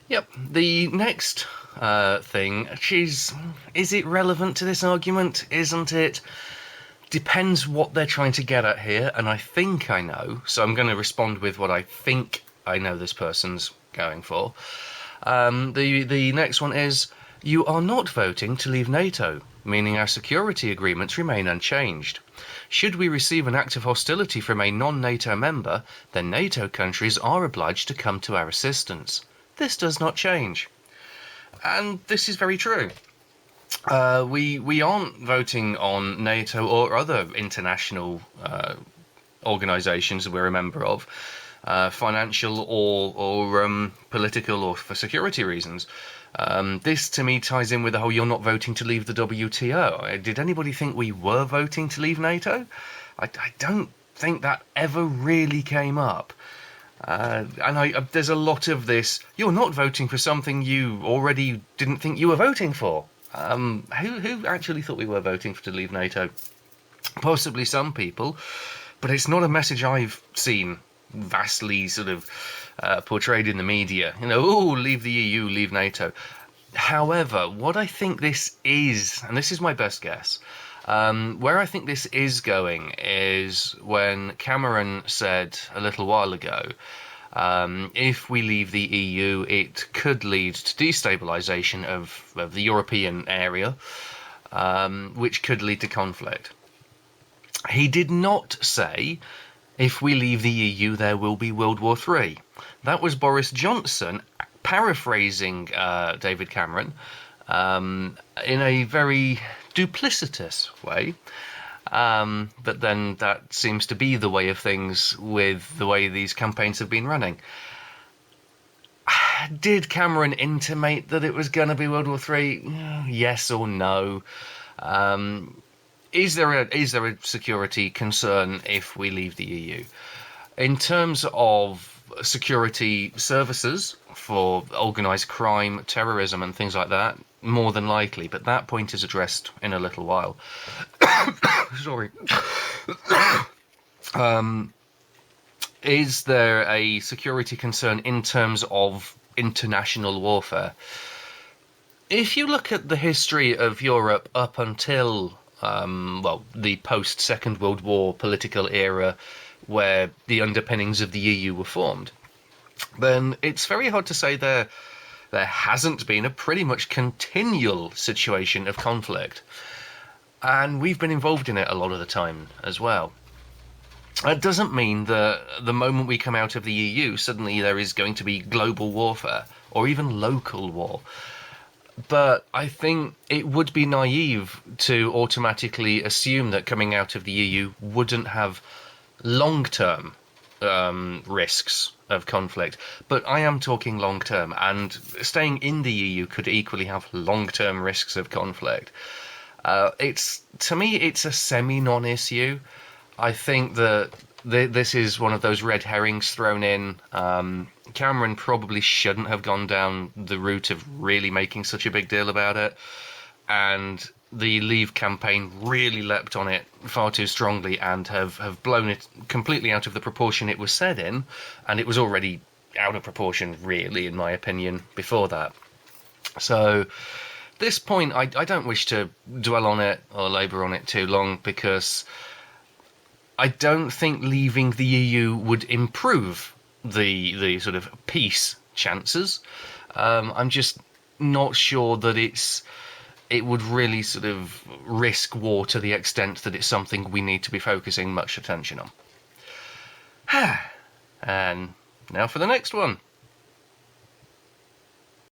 Yep. The next thing, is it relevant to this argument? Isn't it? Depends what they're trying to get at here, and I think I know, so I'm going to respond with what I think I know this person's going for. The next one is, you are not voting to leave NATO, meaning our security agreements remain unchanged. Should we receive an act of hostility from a non-NATO member, then NATO countries are obliged to come to our assistance. This does not change. And this is very true. We aren't voting on NATO or other international organisations that we're a member of, financial or political or for security reasons. This to me ties in with the whole you're not voting to leave the WTO. Did anybody think we were voting to leave NATO? I don't think that ever really came up. And there's a lot of this, you're not voting for something you already didn't think you were voting for. Who actually thought we were voting to leave NATO? Possibly some people, but it's not a message I've seen vastly sort of portrayed in the media. Leave the EU, leave NATO. However, what I think this is, and this is my best guess, where I think this is going is when Cameron said a little while ago, if we leave the EU, it could lead to destabilisation of the European area, which could lead to conflict. He did not say, if we leave the EU, there will be World War III. That was Boris Johnson paraphrasing David Cameron in a very duplicitous way. But then that seems to be the way of things with the way these campaigns have been running. Did Cameron intimate that it was going to be World War III? Yes or no? Is there a security concern if we leave the EU? In terms of security services for organised crime, terrorism and things like that, more than likely, but that point is addressed in a little while. Sorry. Is there a security concern in terms of international warfare? If you look at the history of Europe up until the post-Second World War political era where the underpinnings of the EU were formed, then it's very hard to say there hasn't been a pretty much continual situation of conflict. And we've been involved in it a lot of the time as well. That doesn't mean that the moment we come out of the EU, suddenly there is going to be global warfare or even local war. But I think it would be naive to automatically assume that coming out of the EU wouldn't have long-term risks of conflict. But I am talking long-term, and staying in the EU could equally have long-term risks of conflict. To me, it's a semi-non-issue. I think that this is one of those red herrings thrown in. Cameron probably shouldn't have gone down the route of really making such a big deal about it. And the Leave campaign really leapt on it far too strongly and have blown it completely out of the proportion it was said in. And it was already out of proportion, really, in my opinion, before that. So this point, I don't wish to dwell on it or labour on it too long, because I don't think leaving the EU would improve the sort of peace chances. I'm just not sure that it would really sort of risk war to the extent that it's something we need to be focusing much attention on. And now for the next one.